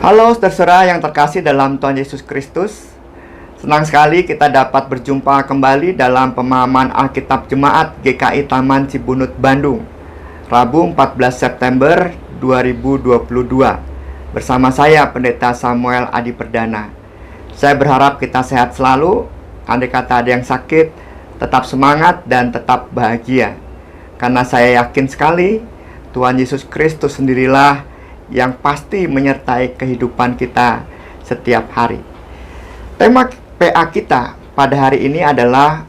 Halo saudara yang terkasih dalam Tuhan Yesus Kristus. Senang sekali kita dapat berjumpa kembali dalam pemahaman Alkitab Jemaat GKI Taman Cibunut, Bandung, Rabu 14 September 2022. Bersama saya Pendeta Samuel Adi Perdana. Saya berharap kita sehat selalu. Andai kata ada yang sakit, tetap semangat dan tetap bahagia. Karena saya yakin sekali Tuhan Yesus Kristus sendirilah yang pasti menyertai kehidupan kita setiap hari. Tema PA kita pada hari ini adalah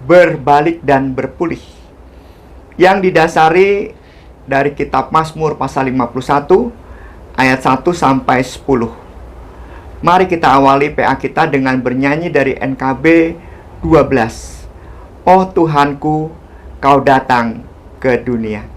berbalik dan berpulih, yang didasari dari kitab Mazmur pasal 51 ayat 1 sampai 10. Mari kita awali PA kita dengan bernyanyi dari NKB 12. Oh Tuhanku, Kau datang ke dunia.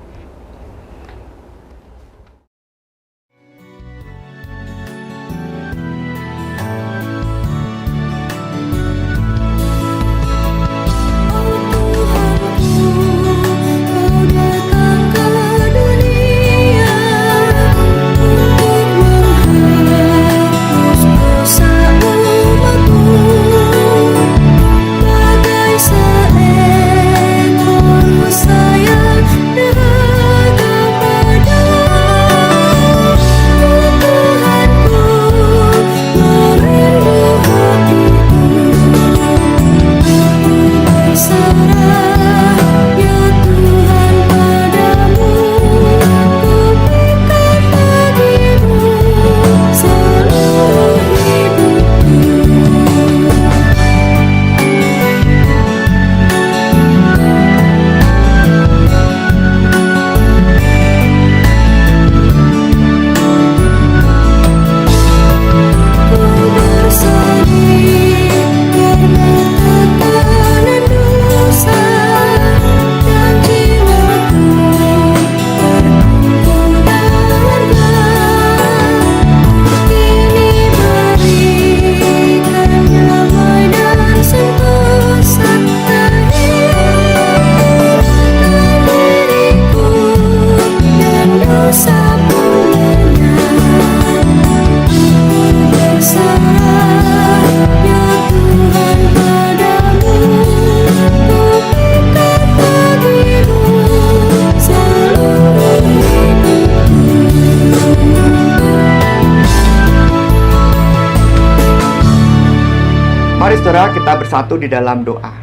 Mari saudara kita bersatu di dalam doa.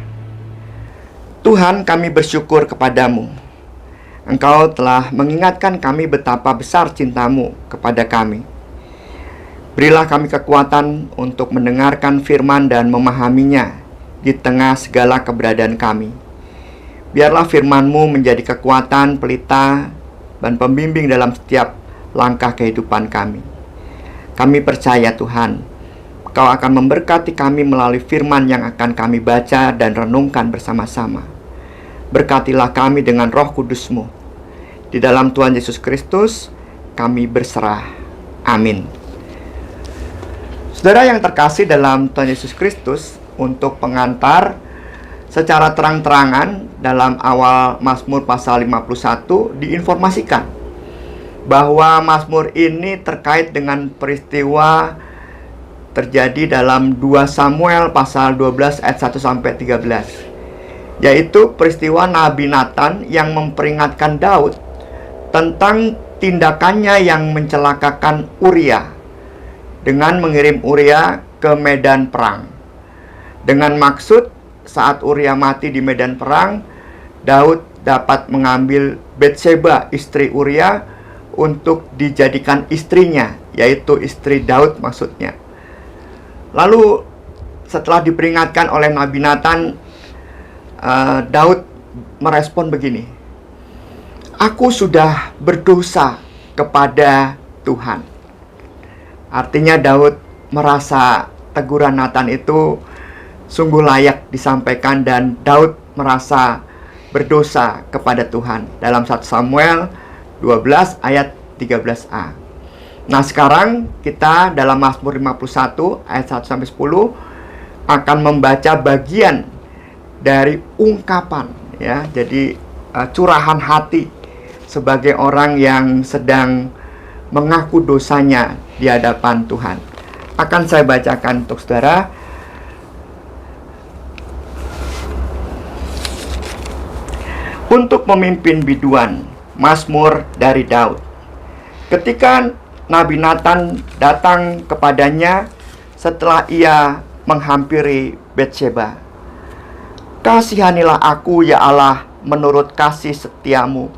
Tuhan, kami bersyukur kepadamu. Engkau telah mengingatkan kami betapa besar cintamu kepada kami. Berilah kami kekuatan untuk mendengarkan firman dan memahaminya di tengah segala keberadaan kami. Biarlah firman-Mu menjadi kekuatan, pelita, dan pembimbing dalam setiap langkah kehidupan kami. Kami percaya Tuhan, Kau akan memberkati kami melalui firman yang akan kami baca dan renungkan bersama-sama. Berkatilah kami dengan Roh Kudus-Mu. Di dalam Tuhan Yesus Kristus, kami berserah. Amin. Saudara yang terkasih dalam Tuhan Yesus Kristus, untuk pengantar secara terang-terangan dalam awal Mazmur pasal 51 diinformasikan bahwa Mazmur ini terkait dengan peristiwa terjadi dalam 2 Samuel pasal 12 ayat 1 sampai 13, yaitu peristiwa Nabi Nathan yang memperingatkan Daud tentang tindakannya yang mencelakakan Uria dengan mengirim Uria ke medan perang, dengan maksud saat Uria mati di medan perang, Daud dapat mengambil Batseba istri Uria untuk dijadikan istrinya, yaitu istri Daud maksudnya. Lalu setelah diperingatkan oleh Nabi Nathan, Daud merespon begini, "Aku sudah berdosa kepada Tuhan." Artinya Daud merasa teguran Nathan itu sungguh layak disampaikan dan Daud merasa berdosa kepada Tuhan. Dalam 1 Samuel 12 ayat 13a. Nah, sekarang kita dalam Mazmur 51 ayat 1 sampai 10 akan membaca bagian dari ungkapan, ya. Jadi curahan hati sebagai orang yang sedang mengaku dosanya di hadapan Tuhan. Akan saya bacakan untuk saudara. Untuk memimpin biduan, Mazmur dari Daud. Ketika Nabi Nathan datang kepadanya setelah ia menghampiri Betsheba. Kasihanilah aku ya Allah menurut kasih setiamu.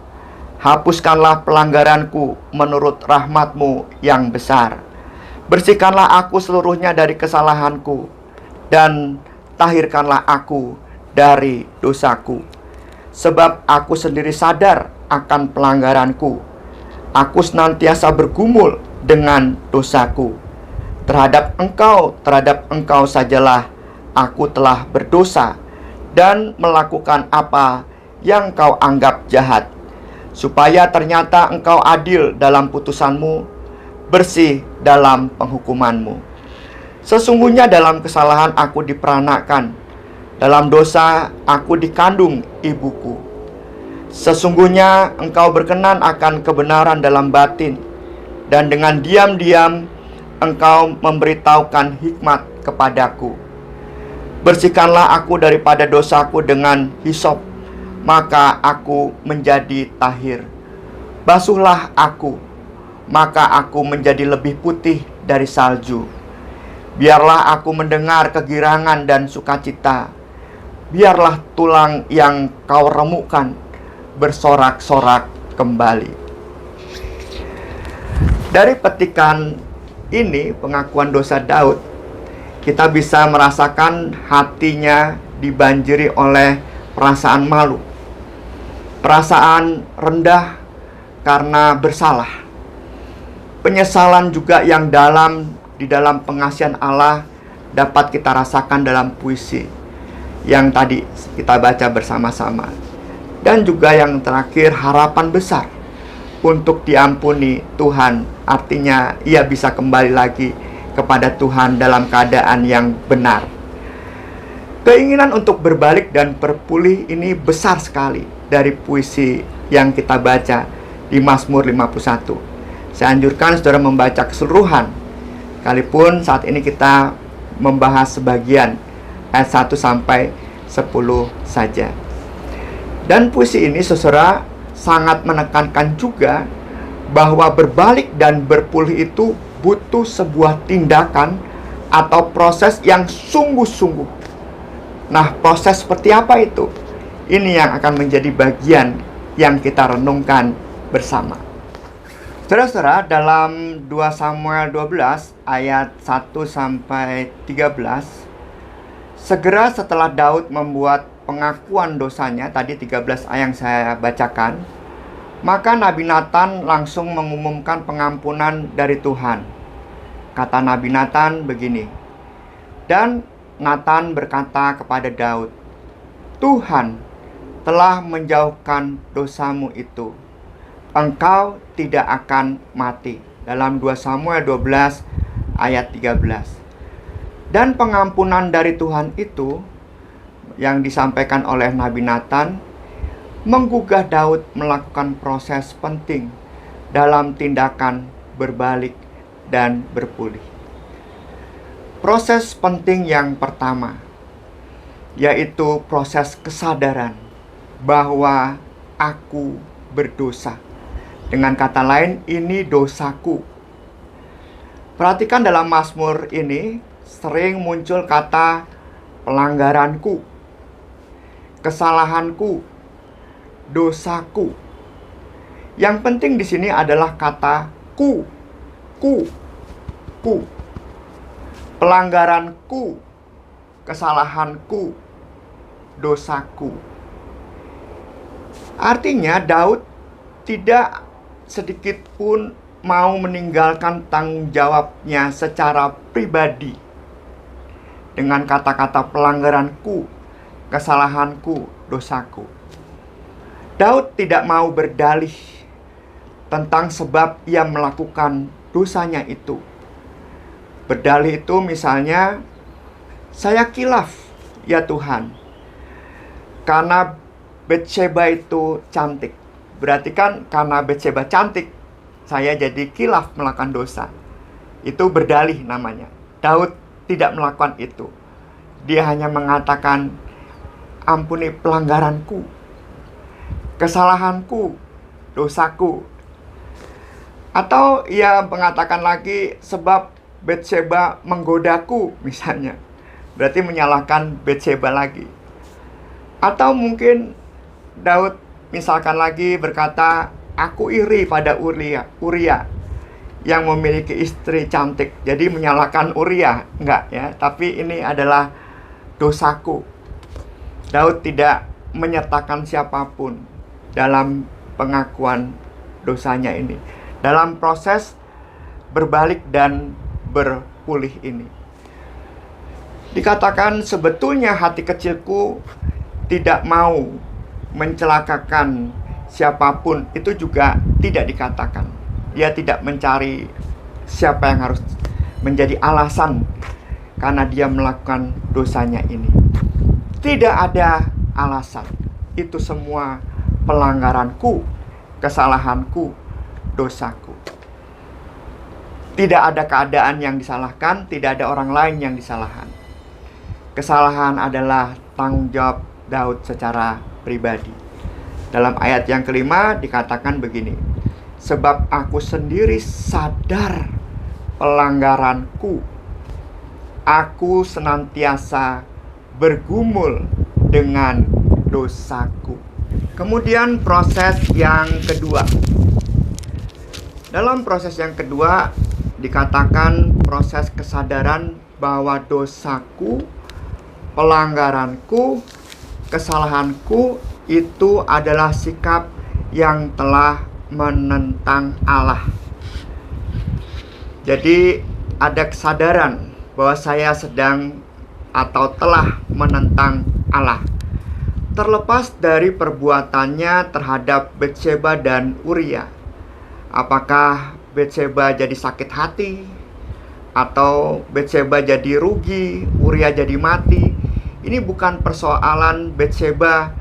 Hapuskanlah pelanggaranku menurut rahmatmu yang besar. Bersihkanlah aku seluruhnya dari kesalahanku, dan tahirkanlah aku dari dosaku. Sebab aku sendiri sadar akan pelanggaranku. Aku senantiasa bergumul dengan dosaku. Terhadap engkau sajalah aku telah berdosa dan melakukan apa yang kau anggap jahat. Supaya ternyata engkau adil dalam putusanmu, bersih dalam penghukumanmu. Sesungguhnya dalam kesalahan aku diperanakan, dalam dosa aku dikandung ibuku. Sesungguhnya engkau berkenan akan kebenaran dalam batin, dan dengan diam-diam engkau memberitahukan hikmat kepadaku. Bersihkanlah aku daripada dosaku dengan hisop, maka aku menjadi tahir. Basuhlah aku, maka aku menjadi lebih putih dari salju. Biarlah aku mendengar kegirangan dan sukacita. Biarlah tulang yang kau remukkan bersorak-sorak kembali. Dari petikan ini, pengakuan dosa Daud, kita bisa merasakan hatinya dibanjiri oleh perasaan malu, perasaan rendah karena bersalah, penyesalan juga yang dalam di dalam pengasihan Allah dapat kita rasakan dalam puisi yang tadi kita baca bersama-sama. Dan juga yang terakhir, harapan besar untuk diampuni Tuhan. Artinya ia bisa kembali lagi kepada Tuhan dalam keadaan yang benar. Keinginan untuk berbalik dan berpulih ini besar sekali dari puisi yang kita baca di Mazmur 51. Saya anjurkan saudara membaca keseluruhan, sekalipun saat ini kita membahas sebagian ayat 1 sampai 10 saja. Dan puisi ini saudara sangat menekankan juga bahwa berbalik dan berpulih itu butuh sebuah tindakan atau proses yang sungguh-sungguh. Nah, proses seperti apa itu? Ini yang akan menjadi bagian yang kita renungkan bersama. Saudara-saudara, dalam 2 Samuel 12 ayat 1 sampai 13, segera setelah Daud membuat pengakuan dosanya, tadi 13 ayat yang saya bacakan, maka Nabi Nathan langsung mengumumkan pengampunan dari Tuhan. Kata Nabi Nathan begini, dan Nathan berkata kepada Daud, Tuhan telah menjauhkan dosamu itu. Engkau tidak akan mati. Dalam 2 Samuel 12 ayat 13. Dan pengampunan dari Tuhan itu yang disampaikan oleh Nabi Nathan menggugah Daud melakukan proses penting dalam tindakan berbalik dan berpulih. Proses penting yang pertama yaitu proses kesadaran bahwa aku berdosa. Dengan kata lain, ini dosaku. Perhatikan dalam Mazmur ini sering muncul kata pelanggaranku, kesalahanku, dosaku. Yang penting di sini adalah kata ku. Pelanggaranku, kesalahanku, dosaku. Artinya Daud tidak sedikit pun mau meninggalkan tanggung jawabnya secara pribadi dengan kata-kata pelanggaranku, kesalahanku, dosaku. Daud tidak mau berdalih tentang sebab ia melakukan dosanya itu. Berdalih itu misalnya, saya kilaf ya Tuhan, karena Betsheba itu cantik. Berarti kan karena Betsheba cantik, saya jadi khilaf melakukan dosa. Itu berdalih namanya. Daud tidak melakukan itu. Dia hanya mengatakan, ampuni pelanggaranku, kesalahanku, dosaku. Atau ia mengatakan lagi, sebab Batsheba menggodaku misalnya. Berarti menyalahkan Batsheba lagi. Atau mungkin Daud misalkan lagi berkata, aku iri pada Uria yang memiliki istri cantik. Jadi menyalahkan Uria, enggak ya, tapi ini adalah dosaku. Daud tidak menyertakan siapapun dalam pengakuan dosanya ini, dalam proses berbalik dan berpulih ini. Dikatakan sebetulnya hati kecilku tidak mau mencelakakan siapapun, itu juga tidak dikatakan. Dia tidak mencari siapa yang harus menjadi alasan karena dia melakukan dosanya ini. Tidak ada alasan. Itu semua pelanggaranku, kesalahanku, dosaku. Tidak ada keadaan yang disalahkan, tidak ada orang lain yang disalahkan. Kesalahan adalah tanggung jawab Daud secara pribadi. Dalam ayat yang kelima dikatakan begini, sebab aku sendiri sadar pelanggaranku, aku senantiasa bergumul dengan dosaku. Kemudian proses yang kedua. Dalam proses yang kedua dikatakan proses kesadaran bahwa dosaku, pelanggaranku, kesalahanku itu adalah sikap yang telah menentang Allah. Jadi ada kesadaran bahwa saya sedang atau telah menentang Allah. Terlepas dari perbuatannya terhadap Batsheba dan Uria. Apakah Batsheba jadi sakit hati, atau Batsheba jadi rugi, Uria jadi mati? Ini bukan persoalan Batsheba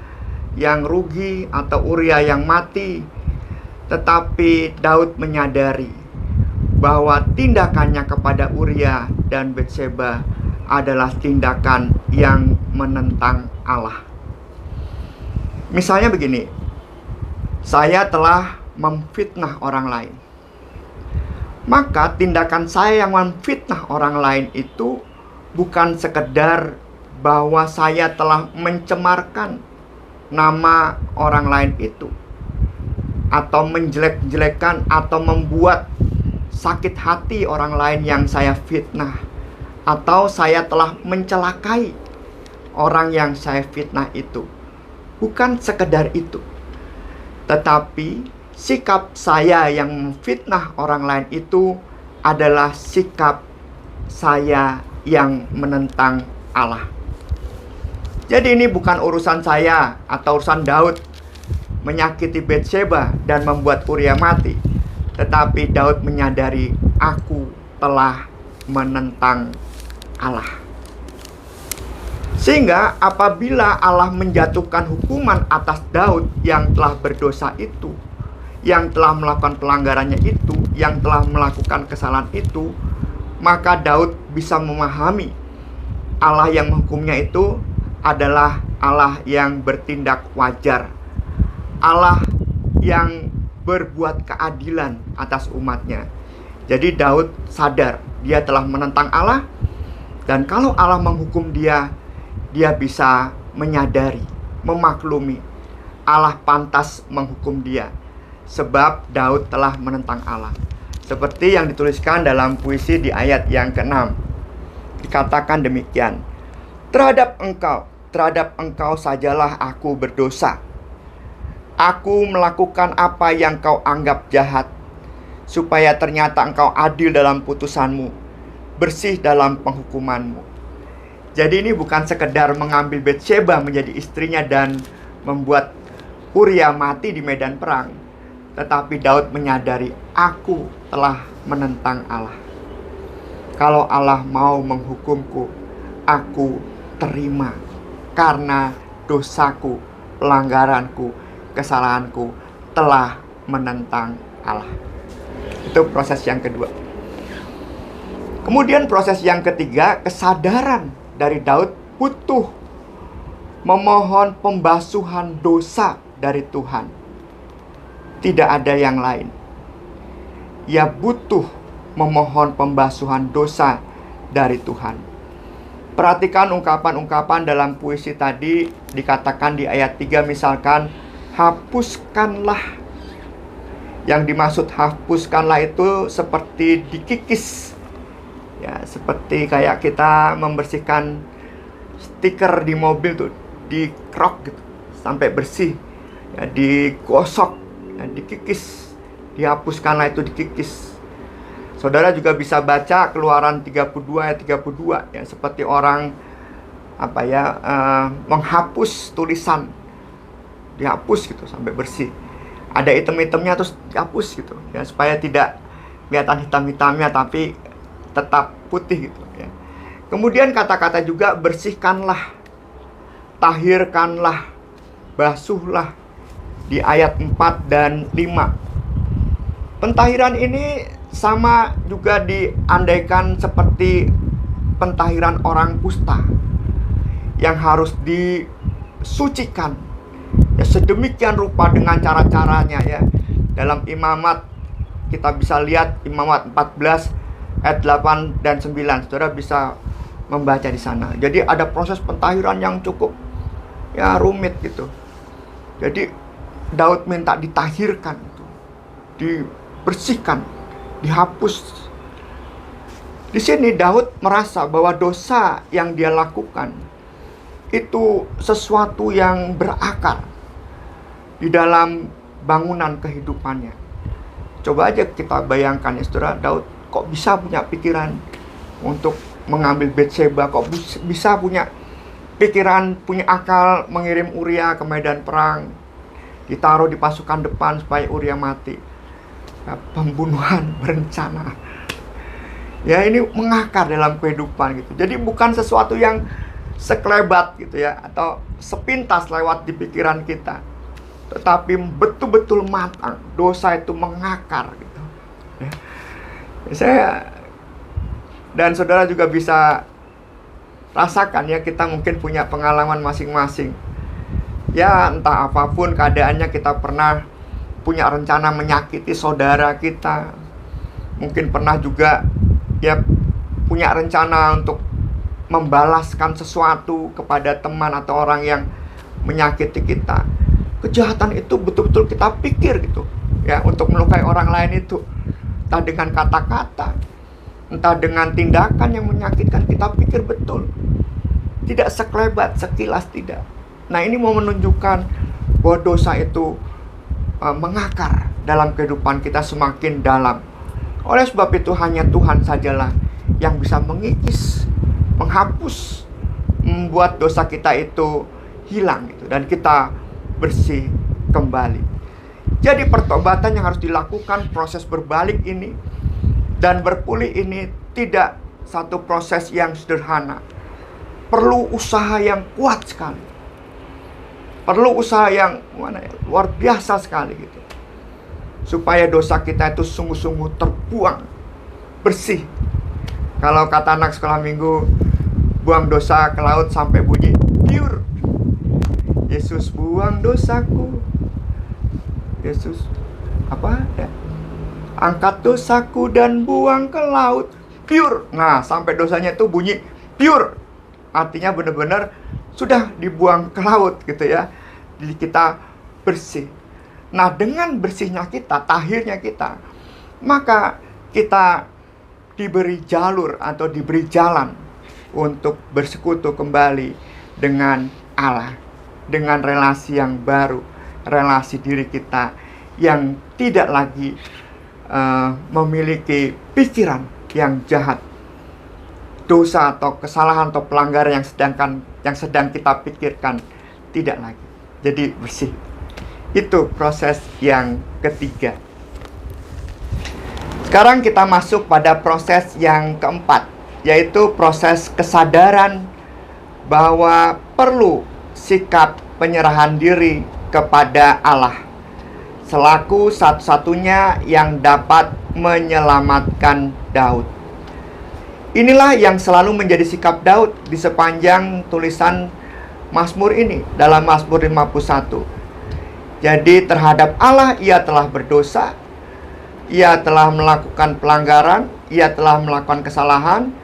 yang rugi atau Uria yang mati, tetapi Daud menyadari bahwa tindakannya kepada Uria dan Batsheba adalah tindakan yang menentang Allah. Misalnya begini, saya telah memfitnah orang lain. Maka tindakan saya yang memfitnah orang lain itu bukan sekedar bahwa saya telah mencemarkan nama orang lain itu, atau menjelek-jelekan atau membuat sakit hati orang lain yang saya fitnah, atau saya telah mencelakai orang yang saya fitnah itu. Bukan sekedar itu, tetapi sikap saya yang memfitnah orang lain itu adalah sikap saya yang menentang Allah. Jadi ini bukan urusan saya atau urusan Daud menyakiti Batsheba dan membuat Uria mati, tetapi Daud menyadari, aku telah menentang Allah. Sehingga apabila Allah menjatuhkan hukuman atas Daud yang telah berdosa itu, yang telah melakukan pelanggarannya itu, yang telah melakukan kesalahan itu, maka Daud bisa memahami Allah yang menghukumnya itu adalah Allah yang bertindak wajar, Allah yang berbuat keadilan atas umatnya. Jadi Daud sadar dia telah menentang Allah, dan kalau Allah menghukum dia, dia bisa menyadari, memaklumi Allah pantas menghukum dia, sebab Daud telah menentang Allah. Seperti yang dituliskan dalam puisi di ayat yang ke-6, dikatakan demikian, terhadap engkau sajalah aku berdosa. Aku melakukan apa yang kau anggap jahat, supaya ternyata engkau adil dalam putusanmu, bersih dalam penghukumanmu. Jadi ini bukan sekedar mengambil Batsheba menjadi istrinya dan membuat Uria mati di medan perang, tetapi Daud menyadari, aku telah menentang Allah. Kalau Allah mau menghukumku, aku terima, karena dosaku, pelanggaranku, kesalahanku telah menentang Allah. Itu proses yang kedua. Kemudian proses yang ketiga, kesadaran dari Daud butuh memohon pembasuhan dosa dari Tuhan. Tidak ada yang lain. Ia butuh memohon pembasuhan dosa dari Tuhan. Perhatikan ungkapan-ungkapan dalam puisi tadi, dikatakan di ayat 3 misalkan, hapuskanlah. Yang dimaksud hapuskanlah itu seperti dikikis. Ya, seperti kayak kita membersihkan stiker di mobil tuh, dikrok gitu sampai bersih. Ya, digosok, ya, dikikis. Dihapuskanlah itu dikikis. Saudara juga bisa baca Keluaran 32 ayat 32 ya, seperti orang menghapus tulisan, dihapus gitu sampai bersih. Ada item-itemnya terus dihapus gitu ya, supaya tidak kelihatan hitam-hitamnya tapi tetap putih gitu ya. Kemudian kata-kata juga bersihkanlah, tahirkanlah, basuhlah di ayat 4 dan 5. Pentahiran ini sama juga diandaikan seperti pentahiran orang kusta yang harus disucikan ya, sedemikian rupa dengan cara-caranya ya. Dalam Imamat kita bisa lihat Imamat 14 ayat 8 dan 9. Saudara bisa membaca di sana. Jadi ada proses pentahiran yang cukup ya rumit gitu. Jadi Daud minta ditahirkan itu, dibersihkan, dihapus. Di sini Daud merasa bahwa dosa yang dia lakukan itu sesuatu yang berakar di dalam bangunan kehidupannya. Coba aja kita bayangkan ya saudara, Daud kok bisa punya pikiran untuk mengambil Batseba, kok bisa punya pikiran, punya akal mengirim Uria ke medan perang, ditaruh di pasukan depan supaya Uria mati. Ya, pembunuhan berencana. Ya, ini mengakar dalam kehidupan gitu. Jadi bukan sesuatu yang sekelebat gitu ya, atau sepintas lewat di pikiran kita, tetapi betul-betul matang. Dosa itu mengakar gitu ya. Saya dan saudara juga bisa rasakan ya, kita mungkin punya pengalaman masing-masing. Ya, entah apapun keadaannya, kita pernah punya rencana menyakiti saudara kita. Mungkin pernah juga ya punya rencana untuk membalaskan sesuatu kepada teman atau orang yang menyakiti kita. Kejahatan itu betul-betul kita pikir gitu ya, untuk melukai orang lain itu, entah dengan kata-kata, entah dengan tindakan yang menyakitkan, kita pikir betul. Tidak sekelebat, sekilas tidak. Nah, ini mau menunjukkan bahwa dosa itu mengakar dalam kehidupan kita semakin dalam. Oleh sebab itu hanya Tuhan sajalah yang bisa mengikis, menghapus, membuat dosa kita itu hilang gitu, dan kita bersih kembali. Jadi pertobatan yang harus dilakukan, proses berbalik ini dan berpulih ini tidak satu proses yang sederhana. Perlu usaha yang kuat sekali. Perlu usaha yang luar biasa sekali gitu, supaya dosa kita itu sungguh-sungguh terbuang, bersih. Kalau kata anak sekolah minggu, buang dosa ke laut sampai bunyi pure. Yesus buang dosaku, Yesus angkat dosaku dan buang ke laut, pure. Nah, sampai dosanya itu bunyi pure, artinya benar-benar sudah dibuang ke laut gitu ya. Jadi kita bersih. Nah, dengan bersihnya kita, tahirnya kita, maka kita diberi jalur atau diberi jalan untuk bersekutu kembali dengan Allah, dengan relasi yang baru, relasi diri kita yang tidak lagi memiliki pikiran yang jahat, dosa atau kesalahan atau pelanggaran yang sedang kita pikirkan, tidak lagi. Jadi bersih. Itu proses yang ketiga. Sekarang kita masuk pada proses yang keempat, yaitu proses kesadaran bahwa perlu sikap penyerahan diri kepada Allah. selaku satu-satunya yang dapat menyelamatkan Daud. Inilah yang selalu menjadi sikap Daud di sepanjang tulisan Mazmur ini dalam Mazmur 51. Jadi terhadap Allah ia telah berdosa, ia telah melakukan pelanggaran, ia telah melakukan kesalahan,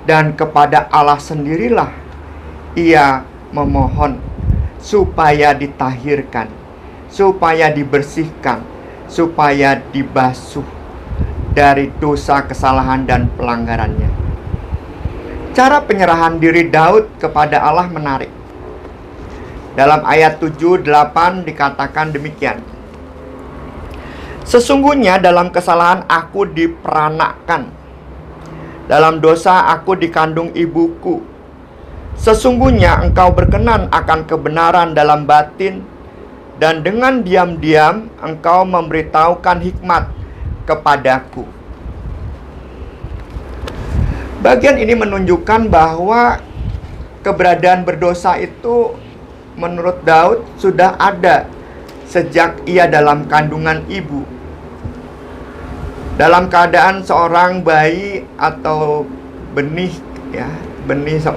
dan kepada Allah sendirilah ia memohon supaya ditahirkan, supaya dibersihkan, supaya dibasuh dari dosa, kesalahan, dan pelanggarannya. Cara penyerahan diri Daud kepada Allah menarik. Dalam ayat 7-8 dikatakan demikian. Sesungguhnya dalam kesalahan aku diperanakkan, dalam dosa aku dikandung ibuku. Sesungguhnya engkau berkenan akan kebenaran dalam batin, dan dengan diam-diam engkau memberitahukan hikmat kepadaku. Bagian ini menunjukkan bahwa keberadaan berdosa itu menurut Daud sudah ada sejak ia dalam kandungan ibu. Dalam keadaan seorang bayi atau benih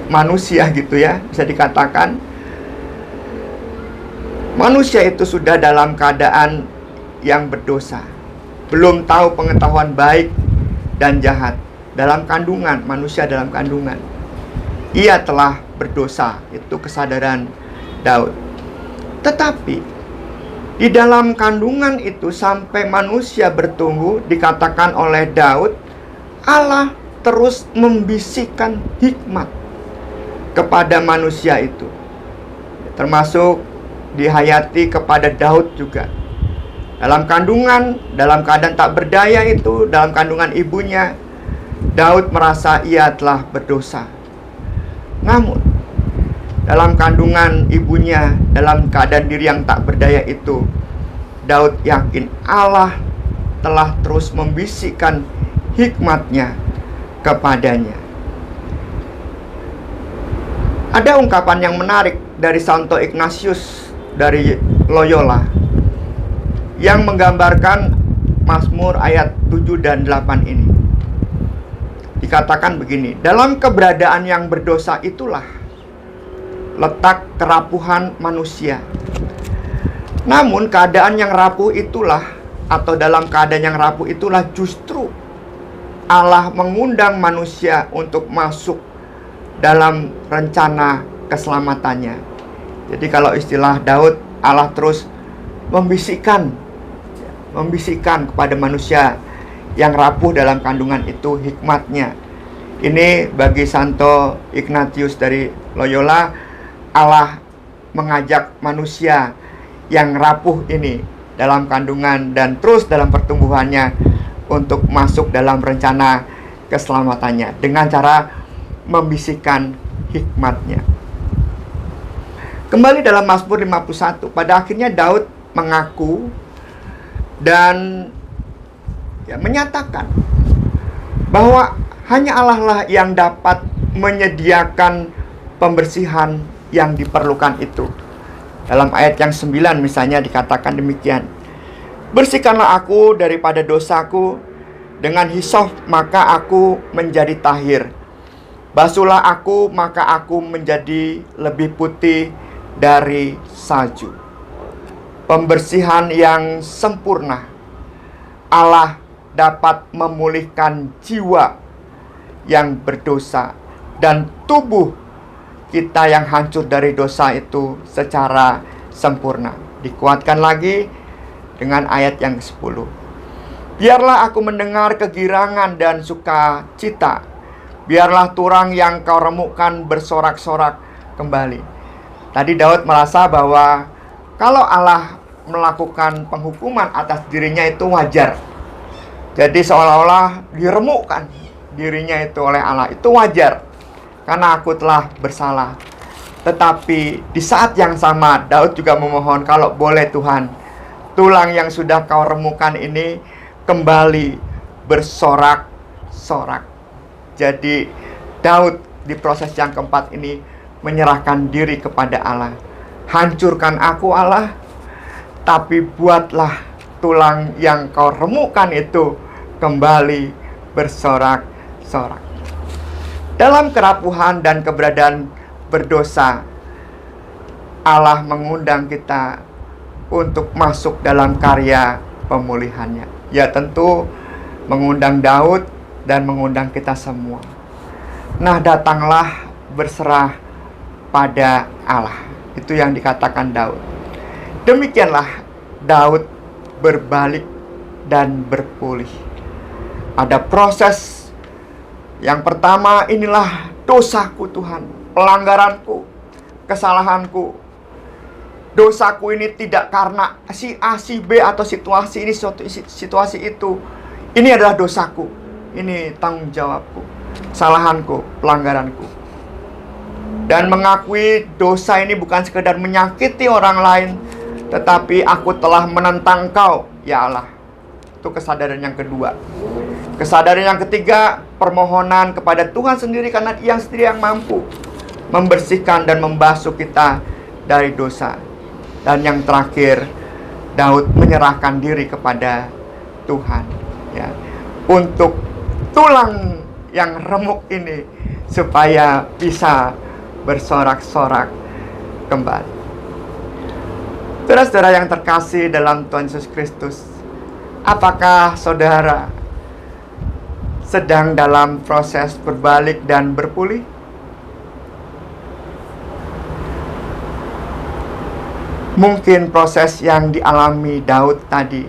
manusia gitu ya, bisa dikatakan manusia itu sudah dalam keadaan yang berdosa, belum tahu pengetahuan baik dan jahat. Dalam kandungan, manusia dalam kandungan, ia telah berdosa. Itu kesadaran Daud. Tetapi di dalam kandungan itu sampai manusia bertumbuh, dikatakan oleh Daud, Allah terus membisikkan hikmat kepada manusia itu, termasuk dihayati kepada Daud juga. Dalam kandungan, dalam keadaan tak berdaya itu, dalam kandungan ibunya, Daud merasa ia telah berdosa. Namun dalam kandungan ibunya, dalam keadaan diri yang tak berdaya itu, Daud yakin Allah telah terus membisikkan hikmatnya kepadanya. Ada ungkapan yang menarik dari Santo Ignatius dari Loyola yang menggambarkan Mazmur ayat 7 dan 8 ini. Dikatakan begini, dalam keberadaan yang berdosa itulah letak kerapuhan manusia. Namun keadaan yang rapuh itulah, atau dalam keadaan yang rapuh itulah justru Allah mengundang manusia untuk masuk dalam rencana keselamatannya. Jadi kalau istilah Daud, Allah terus membisikkan kepada manusia yang rapuh dalam kandungan itu hikmatnya. Ini bagi Santo Ignatius dari Loyola, Allah mengajak manusia yang rapuh ini dalam kandungan dan terus dalam pertumbuhannya untuk masuk dalam rencana keselamatannya dengan cara membisikkan hikmatnya. Kembali dalam Mazmur 51, pada akhirnya Daud mengaku dan menyatakan bahwa hanya Allah lah yang dapat menyediakan pembersihan yang diperlukan itu. Dalam ayat yang 9 misalnya dikatakan demikian, bersihkanlah aku daripada dosaku, dengan hisop maka aku menjadi tahir. Basuhlah aku maka aku menjadi lebih putih dari salju. Pembersihan yang sempurna. Allah dapat memulihkan jiwa yang berdosa dan tubuh kita yang hancur dari dosa itu secara sempurna. Dikuatkan lagi dengan ayat yang ke-10. Biarlah aku mendengar kegirangan dan sukacita. Biarlah turang yang kau remukkan bersorak-sorak kembali. Tadi Daud merasa bahwa kalau Allah melakukan penghukuman atas dirinya itu wajar. Jadi seolah-olah diremukkan dirinya itu oleh Allah. Itu wajar karena aku telah bersalah. Tetapi di saat yang sama Daud juga memohon, kalau boleh Tuhan, tulang yang sudah kau remukkan ini kembali bersorak-sorak. Jadi Daud di proses yang keempat ini menyerahkan diri kepada Allah. Hancurkan aku Allah, tapi buatlah tulang yang kau remukkan itu kembali bersorak-sorak. Dalam kerapuhan dan keberadaan berdosa, Allah mengundang kita untuk masuk dalam karya pemulihannya. Ya, tentu mengundang Daud dan mengundang kita semua. Nah, datanglah berserah pada Allah. Itu yang dikatakan Daud. Demikianlah Daud berbalik dan berpulih. Ada proses. Yang pertama, inilah dosaku Tuhan, pelanggaranku, kesalahanku. Dosaku ini tidak karena si A, si B, atau situasi ini, situasi itu. Ini adalah dosaku. Ini tanggung jawabku, kesalahanku, pelanggaranku. Dan mengakui dosa ini bukan sekedar menyakiti orang lain, tetapi aku telah menentang Kau, ya Allah. Itu kesadaran yang kedua. Kesadaran yang ketiga, permohonan kepada Tuhan sendiri, karena Dia sendiri yang mampu membersihkan dan membasuh kita dari dosa. Dan yang terakhir, Daud menyerahkan diri kepada Tuhan, ya, untuk tulang yang remuk ini supaya bisa bersorak-sorak kembali. Saudara-saudara yang terkasih dalam Tuhan Yesus Kristus, apakah saudara sedang dalam proses berbalik dan berpulih? Mungkin proses yang dialami Daud tadi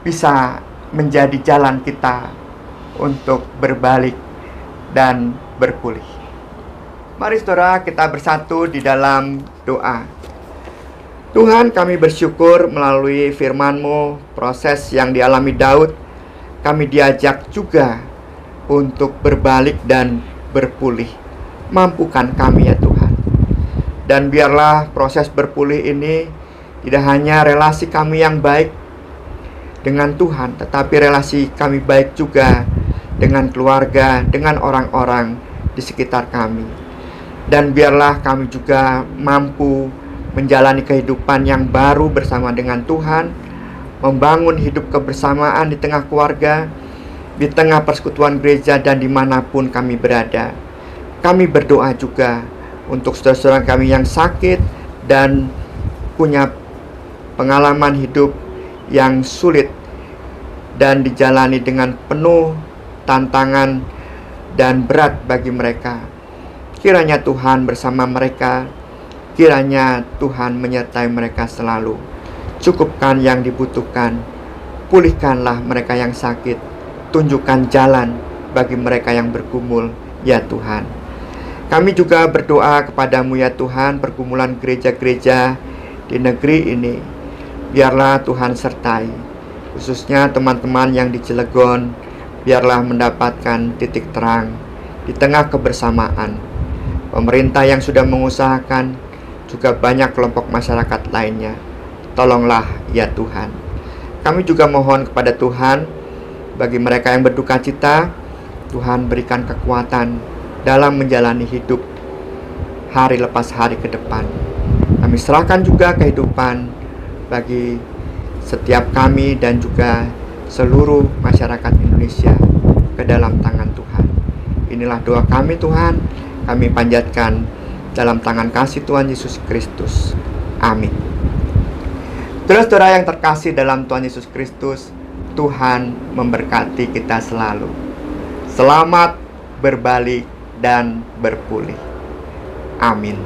bisa menjadi jalan kita untuk berbalik dan berpulih. Mari saudara, kita bersatu di dalam doa. Tuhan, kami bersyukur melalui firman-Mu, proses yang dialami Daud, kami diajak juga untuk berbalik dan berpulih. Mampukan kami ya Tuhan. Dan biarlah proses berpulih ini tidak hanya relasi kami yang baik dengan Tuhan, tetapi relasi kami baik juga dengan keluarga, dengan orang-orang di sekitar kami. Dan biarlah kami juga mampu menjalani kehidupan yang baru bersama dengan Tuhan, membangun hidup kebersamaan di tengah keluarga, di tengah persekutuan gereja, dan dimanapun kami berada. Kami berdoa juga untuk saudara-saudara kami yang sakit dan punya pengalaman hidup yang sulit dan dijalani dengan penuh tantangan dan berat bagi mereka. Kiranya Tuhan bersama mereka, kiranya Tuhan menyertai mereka selalu. Cukupkan yang dibutuhkan, pulihkanlah mereka yang sakit, tunjukkan jalan bagi mereka yang bergumul, ya Tuhan. Kami juga berdoa kepadamu ya Tuhan, pergumulan gereja-gereja di negeri ini, biarlah Tuhan sertai, khususnya teman-teman yang di Cilegon, biarlah mendapatkan titik terang di tengah kebersamaan. Pemerintah yang sudah mengusahakan, juga banyak kelompok masyarakat lainnya, tolonglah ya Tuhan. Kami juga mohon kepada Tuhan, bagi mereka yang berduka cita, Tuhan berikan kekuatan dalam menjalani hidup hari lepas hari ke depan. Kami serahkan juga kehidupan bagi setiap kami dan juga seluruh masyarakat Indonesia ke dalam tangan Tuhan. Inilah doa kami Tuhan, kami panjatkan dalam tangan kasih Tuhan Yesus Kristus. Amin. Saudara-saudara yang terkasih dalam Tuhan Yesus Kristus, Tuhan memberkati kita selalu. Selamat berbalik dan berpulih. Amin.